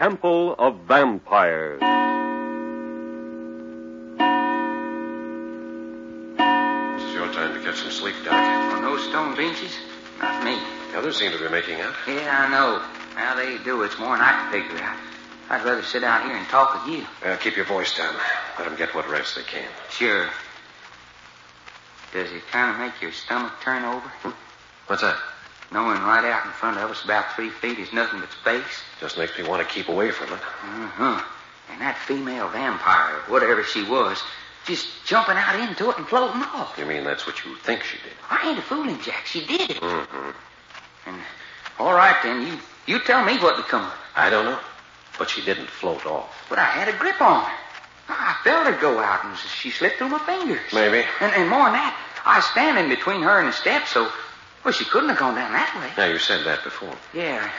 Temple of Vampires. It's your time to get some sleep, Doc. On those stone benches? Not me. The others seem to be making out. Yeah, I know. How they do it's more than I can figure out. I'd rather sit out here and talk with you. Keep your voice down. Let them get what rest they can. Sure. Does it kind of make your stomach turn over? What's that? Knowing right out in front of us about 3 feet is nothing but space? Just makes me want to keep away from it. Uh-huh. And that female vampire, whatever she was, just jumping out into it and floating off. You mean that's what you think she did? I ain't a fooling, Jack. She did it. Mm-hmm. And all right, then, you tell me what become of her. I don't know. But she didn't float off. But I had a grip on her. I felt her go out, and she slipped through my fingers. Maybe. And more than that, I was standing between her and the steps, so... Well, she couldn't have gone down that way. Now, you said that before. Yeah.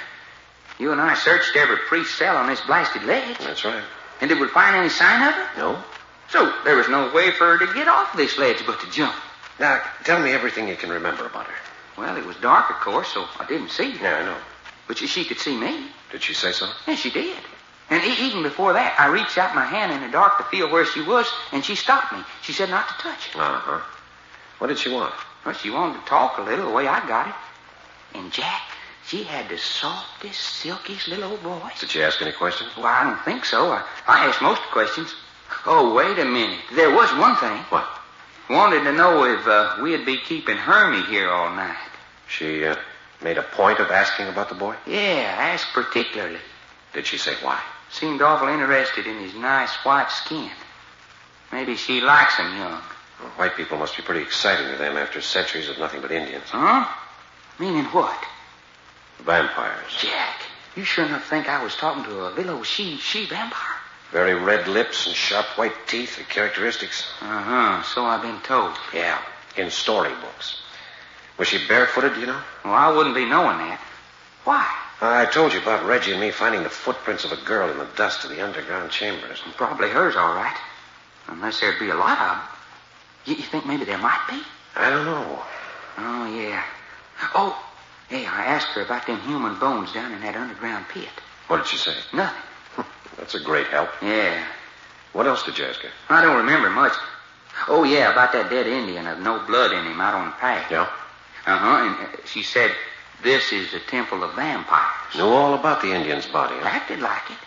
You and I searched every priest's cell on this blasted ledge. That's right. And did we find any sign of her? No. So there was no way for her to get off this ledge but to jump. Now, tell me everything you can remember about her. Well, it was dark, of course, so I didn't see her. Yeah, I know. But she could see me. Did she say so? Yeah, she did. And even before that, I reached out my hand in the dark to feel where she was, and she stopped me. She said not to touch her. Uh-huh. What did she want? Well, she wanted to talk a little, the way I got it. And, Jack, she had the softest, silkiest little old voice. Did she ask any questions? Well, I don't think so. I asked most of the questions. Oh, wait a minute. There was one thing. What? Wanted to know if we'd be keeping Hermie here all night. She made a point of asking about the boy? Yeah, asked particularly. Did she say why? Seemed awful interested in his nice white skin. Maybe she likes him young. Well, white people must be pretty exciting to them after centuries of nothing but Indians. Huh? Meaning what? Vampires. Jack, you sure enough think I was talking to a little old she vampire? Very red lips and sharp white teeth are characteristics. Uh-huh, so I've been told. Yeah, in storybooks. Was she barefooted, do you know? Well, I wouldn't be knowing that. Why? I told you about Reggie and me finding the footprints of a girl in the dust of the underground chambers. Probably hers, all right. Unless there'd be a lot of them. You think maybe there might be? I don't know. Oh, yeah. Oh, hey, I asked her about them human bones down in that underground pit. What did she say? Nothing. That's a great help. Yeah. What else did you ask her? I don't remember much. Oh, yeah, about that dead Indian of no blood in him out on the path. Yeah? Uh-huh, and she said this is the Temple of Vampires. Knew all about the Indian's body, huh? Acted like it.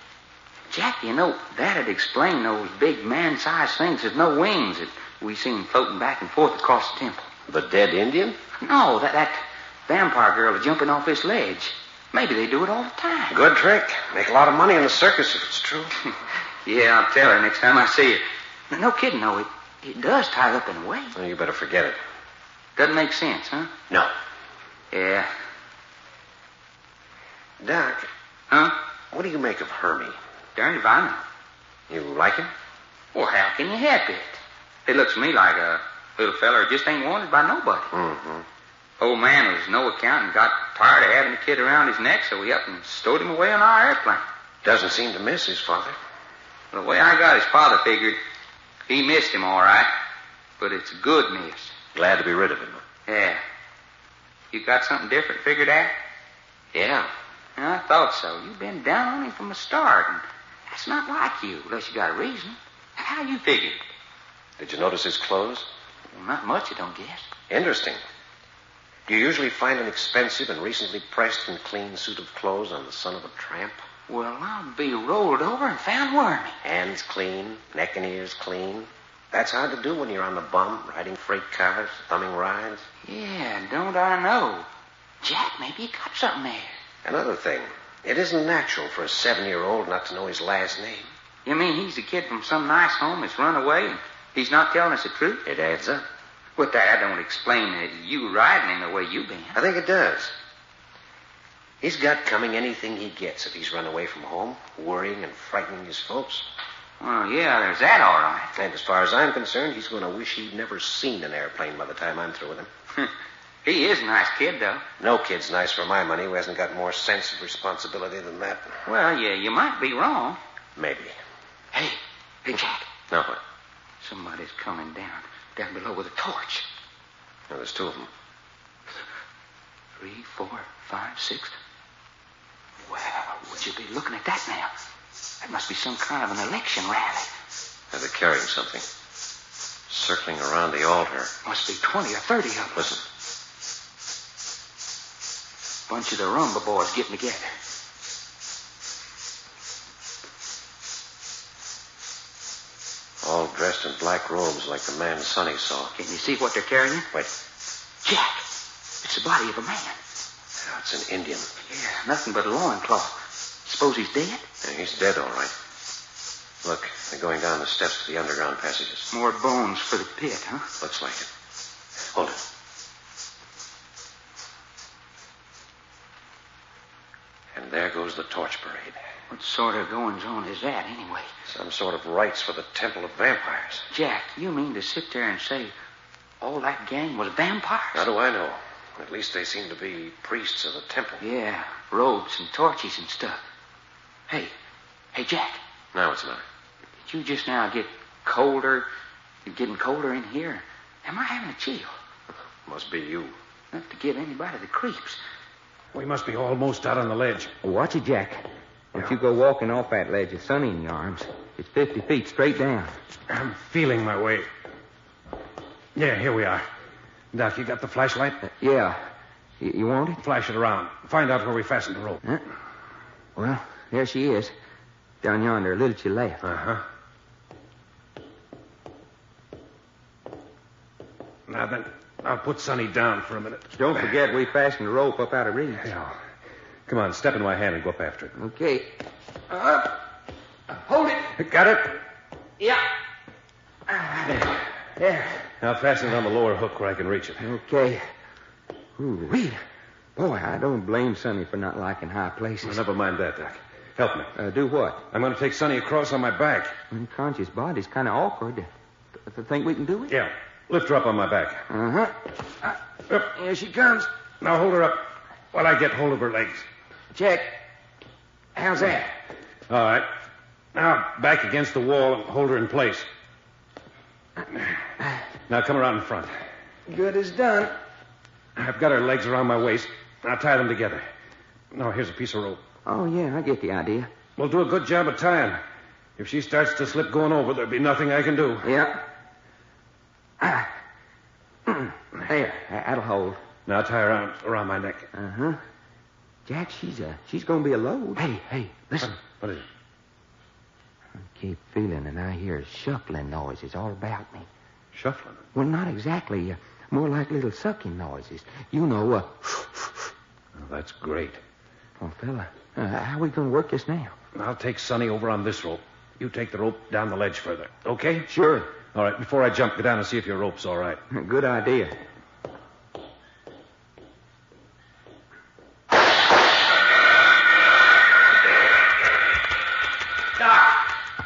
Jack, you know, that'd explain those big man-sized things with no wings that we seen floating back and forth across the temple. The dead Indian? No, that vampire girl jumping off this ledge. Maybe they do it all the time. Good trick. Make a lot of money in the circus if it's true. Yeah, I'll tell her next time I see her. No kidding, though. It does tie up in a way. Well, you better forget it. Doesn't make sense, huh? No. Yeah. Doc. Huh? What do you make of Hermie? Darned if I know. You like him? Well, how can you help it? It looks to me like a little fella who just ain't wanted by nobody. Mm-hmm. Old man was no account and got tired of having the kid around his neck, so he up and stowed him away on our airplane. Doesn't seem to miss his father. The way I got his father figured, he missed him all right, but it's a good miss. Glad to be rid of him. Yeah. You got something different figured out? Yeah. I thought so. You've been down on him from the start, and that's not like you, unless you got a reason. How you figured? Did you notice his clothes? Well, not much, I don't guess. Interesting. Do you usually find an expensive and recently pressed and clean suit of clothes on the son of a tramp? Well, I'll be rolled over and found wormy. Hands clean, neck and ears clean. That's hard to do when you're on the bum, riding freight cars, thumbing rides. Yeah, don't I know. Jack, maybe you got something there. Another thing, it isn't natural for a 7-year-old not to know his last name. You mean he's a kid from some nice home that's run away and he's not telling us the truth? It adds up. But that don't explain you riding him the way you've been. I think it does. He's got coming anything he gets if he's run away from home, worrying and frightening his folks. Well, yeah, there's that all right. And as far as I'm concerned, he's going to wish he'd never seen an airplane by the time I'm through with him. He is a nice kid, though. No kid's nice for my money who hasn't got more sense of responsibility than that. Well, yeah, you might be wrong. Maybe. Hey, Jack. Now what? Somebody's coming down below with a torch. Now, there's 2 of them. 3, 4, 5, 6. Well, would you be looking at that now? That must be some kind of an election rally. They're carrying something. Circling around the altar. Must be 20 or 30 of them. Listen. Bunch of the rumba boys getting together. All dressed in black robes like the man Sonny saw. Can you see what they're carrying? Wait. Jack, it's the body of a man. Oh, it's an Indian. Yeah, nothing but a loincloth. Suppose he's dead? Yeah, he's dead, all right. Look, they're going down the steps to the underground passages. More bones for the pit, huh? Looks like it. Hold it. And there goes the torch parade. What sort of goings-on is that, anyway? Some sort of rites for the Temple of Vampires. Jack, you mean to sit there and say all that gang was vampires? How do I know? At least they seem to be priests of the temple. Yeah, robes and torches and stuff. Hey, Jack. Now what's the matter? Did you just now get colder? You're getting colder in here? Am I having a chill? Must be you. Not to give anybody the creeps. We must be almost out on the ledge. Watch it, Jack. Don't you go walking off that ledge with Sonny in your arms. It's 50 feet straight down. I'm feeling my way. Yeah, here we are. Doc, you got the flashlight? Yeah. You want it? Flash it around. Find out where we fastened the rope. Huh? Well, there she is. Down yonder, a little to your left. Uh-huh. Now then, I'll put Sonny down for a minute. Don't forget we fastened the rope up out of reach. Yeah. Come on, step in my hand and go up after it. Okay. Hold it. Got it? Yeah. There. Now fasten it on the lower hook where I can reach it. Okay. Ooh, wait. Boy, I don't blame Sonny for not liking high places. Well, never mind that, Doc. Help me. Do what? I'm going to take Sonny across on my back. Unconscious body's kind of awkward. Think we can do it? Yeah. Lift her up on my back. Uh-huh. Up. Here she comes. Now hold her up while I get hold of her legs. Check. How's that? All right. Now back against the wall and hold her in place. Now come around in front. Good as done. I've got her legs around my waist. I'll tie them together. Now here's a piece of rope. Oh, yeah, I get the idea. We'll do a good job of tying. If she starts to slip going over, there'll be nothing I can do. Yeah. There, that'll hold. Now tie her arms around my neck. Uh-huh. Jack, she's going to be a load. Hey, listen. What is it? I keep feeling and I hear shuffling noises all about me. Shuffling? Well, not exactly. More like little sucking noises. You know, Oh, that's great. Oh, fella, how are we going to work this now? I'll take Sonny over on this rope. You take the rope down the ledge further. Okay? Sure. All right, before I jump, go down and see if your rope's all right. Good idea.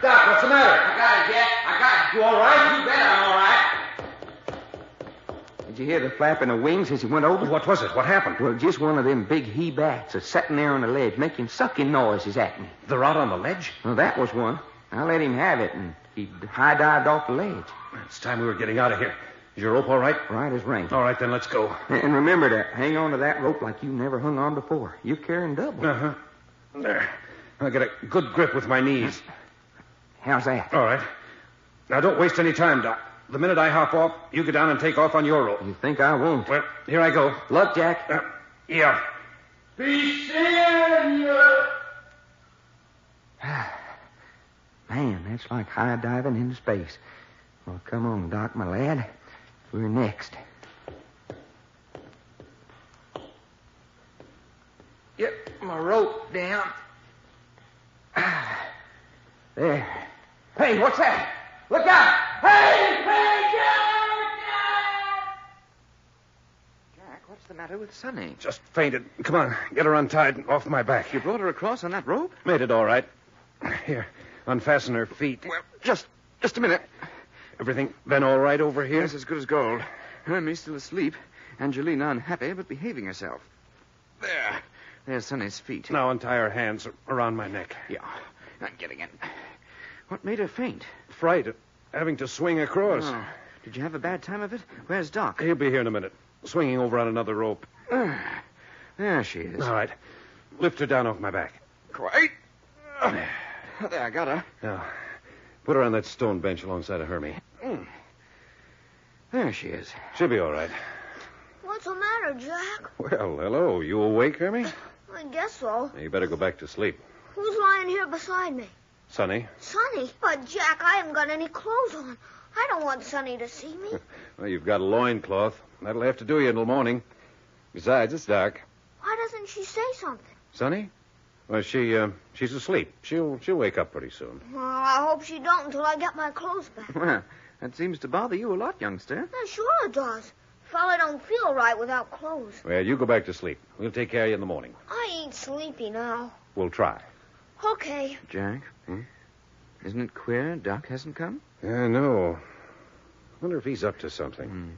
Doc, what's the matter? I got it, Jack. I got it. You all right? You bet I'm all right. Did you hear the flapping of wings as he went over? What was it? What happened? Well, just one of them big he-bats that's sitting there on the ledge making sucking noises at me. They're out on the ledge? Well, that was one. I let him have it, and he high-dived off the ledge. It's time we were getting out of here. Is your rope all right? Right as rain. All right, then let's go. And remember to hang on to that rope like you never hung on before. You're carrying double. Uh-huh. There. I'll get a good grip with my knees. How's that? All right. Now, don't waste any time, Doc. The minute I hop off, you get down and take off on your rope. You think I won't? Well, here I go. Luck, Jack. Yeah. Be seeing you. Man, that's like high diving into space. Well, come on, Doc, my lad. We're next. Get my rope down. There. Hey, what's that? Look out! Hey, Jack, what's the matter with Sonny? Just fainted. Come on, get her untied and off my back. You brought her across on that rope? Made it all right. Here, unfasten her feet. Well, just a minute. Everything been all right over here? Yes, as good as gold. Hermie's still asleep. Angelina unhappy, but behaving herself. There's Sonny's feet. Now untie her hands around my neck. Yeah, I'm getting it. What made her faint? Fright at having to swing across. Oh, did you have a bad time of it? Where's Doc? He'll be here in a minute, swinging over on another rope. There she is. All right. Lift her down off my back. Quite. There, I got her. Now, put her on that stone bench alongside of Hermie. There she is. She'll be all right. What's the matter, Jack? Well, hello. You awake, Hermie? I guess so. You better go back to sleep. Who's lying here beside me? Sonny? Sonny? But, Jack, I haven't got any clothes on. I don't want Sonny to see me. Well, you've got a loincloth. That'll have to do you until morning. Besides, it's dark. Why doesn't she say something? Sonny? Well, she's asleep. She'll wake up pretty soon. Well, I hope she don't until I get my clothes back. Well, that seems to bother you a lot, youngster. Yeah, sure it does. Fella don't feel right without clothes. Well, you go back to sleep. We'll take care of you in the morning. I ain't sleepy now. We'll try. Okay. Jack? Isn't it queer Doc hasn't come? Yeah, no. Wonder if he's up to something.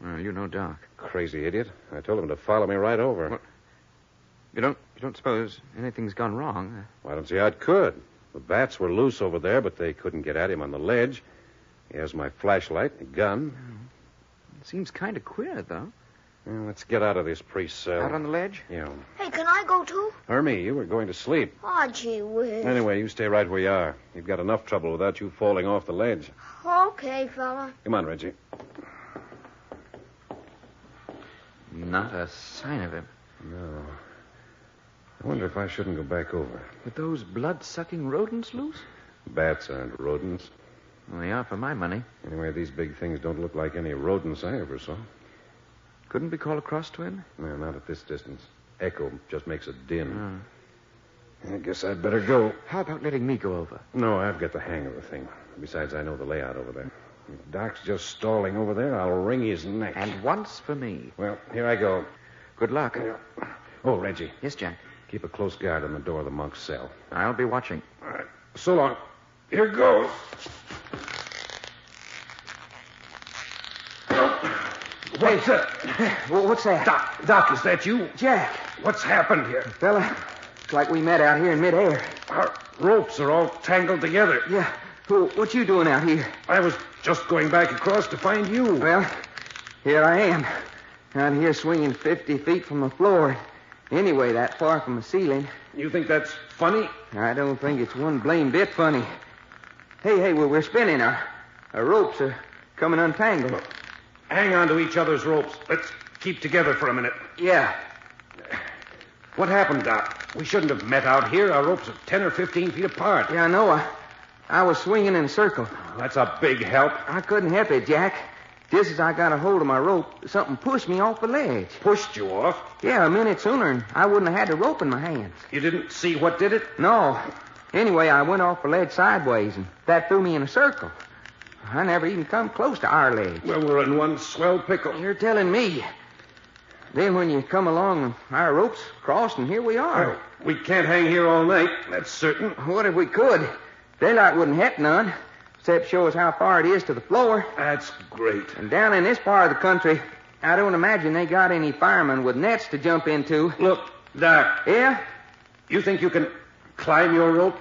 Well, you know Doc. Crazy idiot. I told him to follow me right over. What? You don't suppose anything's gone wrong? Well, I don't see how it could. The bats were loose over there, but they couldn't get at him on the ledge. He has my flashlight and a gun. It seems kind of queer, though. Well, let's get out of this priest's cell. Out on the ledge? Yeah. Hey, can I go too? Hermie, you were going to sleep. Oh, gee whiz. Anyway, you stay right where you are. You've got enough trouble without you falling off the ledge. Okay, fella. Come on, Reggie. Not a sign of him. No. I wonder if I shouldn't go back over. With those blood-sucking rodents loose? Bats aren't rodents. Well, they are for my money. Anyway, these big things don't look like any rodents I ever saw. Couldn't we call across to him? No, not at this distance. Echo just makes a din. I guess I'd better go. How about letting me go over? No, I've got the hang of the thing. Besides, I know the layout over there. If Doc's just stalling over there, I'll wring his neck. And once for me. Well, here I go. Good luck. Oh, Reggie, Yes, Jack. keep a close guard on the door of the monk's cell. I'll be watching. All right. So long. Here goes. What's that? What's that? Doc, is that you? Jack. What's happened here? Fella, it's like we met out here in midair. Our ropes are all tangled together. Yeah. What you doing out here? I was just going back across to find you. Well, here I am. Out here swinging 50 feet from the floor. Anyway, that far from the ceiling. You think that's funny? I don't think it's one blame bit funny. Hey, we're spinning. Our ropes are coming untangled. Hang on to each other's ropes. Let's keep together for a minute. Yeah. What happened, Doc? We shouldn't have met out here. Our ropes are 10 or 15 feet apart. Yeah, I know. I was swinging in a circle. That's a big help. I couldn't help it, Jack. Just as I got a hold of my rope, something pushed me off the ledge. Pushed you off? Yeah, a minute sooner, and I wouldn't have had the rope in my hands. You didn't see what did it? No. Anyway, I went off the ledge sideways, and that threw me in a circle. I never even come close to our ledge. Well, we're in one swell pickle. You're telling me. Then when you come along, our ropes crossed, and here we are. Well, we can't hang here all night, that's certain. What if we could? Daylight wouldn't help none, except show us how far it is to the floor. That's great. And down in this part of the country, I don't imagine they got any firemen with nets to jump into. Look, Doc, Yeah? you think you can climb your rope?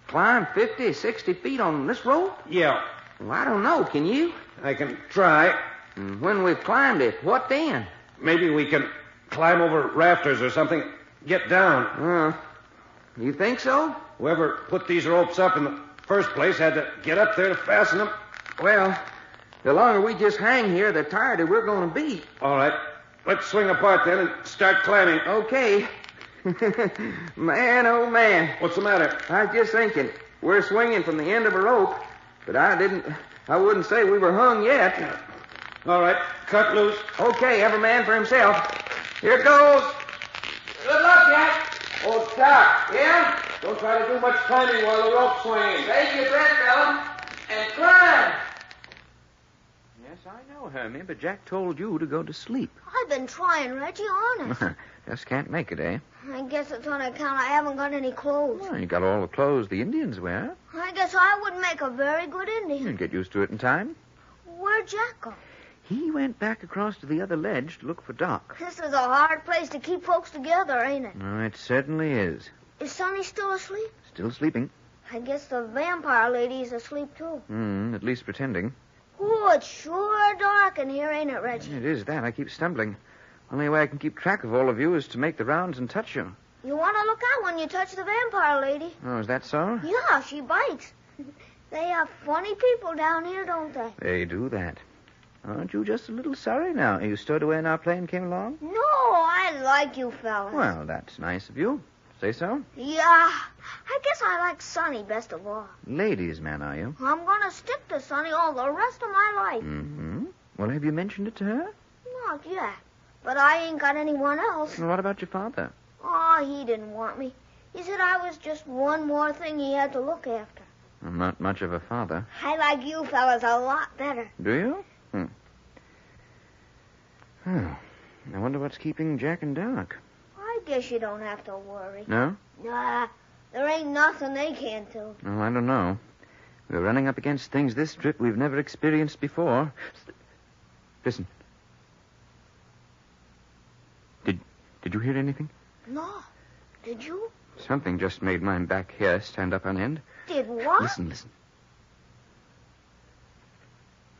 Climb 50, 60 feet on this rope? Yeah, Well, I don't know. Can you? I can try. And when we've climbed it, what then? Maybe we can climb over rafters or something. Get down. You think so? Whoever put these ropes up in the first place had to get up there to fasten them. Well, the longer we just hang here, the tireder we're going to be. All right. Let's swing apart then and start climbing. Okay. Man, oh, man. What's the matter? I was just thinking. We're swinging from the end of a rope, but I wouldn't say we were hung yet. All right. Cut loose. Okay, every man for himself. Here goes. Good luck, Jack. Oh, Doc. Yeah? Don't try to do much climbing while the rope's swinging. Save your breath, fella, and climb. Yes, I know, Hermie, but Jack told you to go to sleep. I've been trying, Reggie, honest. Just can't make it, eh? I guess it's on account I haven't got any clothes. Well, you got all the clothes the Indians wear. I guess I would make a very good Indian. You'd get used to it in time. Where'd Jack go? He went back across to the other ledge to look for Doc. This is a hard place to keep folks together, ain't it? Oh, it certainly is. Is Sonny still asleep? Still sleeping. I guess the vampire lady's asleep, too. At least pretending. Oh, it's sure dark in here, ain't it, Reggie? It is that. I keep stumbling. Only way I can keep track of all of you is to make the rounds and touch you. You want to look out when you touch the vampire lady. Oh, is that so? Yeah, she bites. They are funny people down here, don't they? They do that. Aren't you just a little sorry now you stowed away when our plane came along? No, I like you fellas. Well, that's nice of you. Say so? Yeah, I guess I like Sonny best of all. Ladies' man, are you? I'm going to stick to Sonny all the rest of my life. Mm-hmm. Well, have you mentioned it to her? Not yet. But I ain't got anyone else. Well, what about your father? Oh, he didn't want me. He said I was just one more thing he had to look after. I'm not much of a father. I like you fellas a lot better. Do you? Oh, I wonder what's keeping Jack and Doc. I guess you don't have to worry. No? Nah, there ain't nothing they can't do. Oh, I don't know. We're running up against things this trip we've never experienced before. Listen. Did you hear anything? No. Did you? Something just made my back hair stand up on end. Did what? Listen.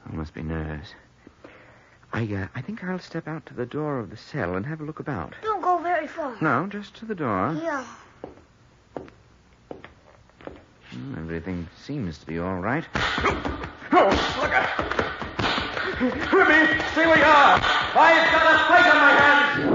Oh, must be nerves. I think I'll step out to the door of the cell and have a look about. Don't go very far. No, just to the door. Yeah. Everything seems to be all right. Oh, look out! Ruby, stay where you are! I've got a fight on my hands!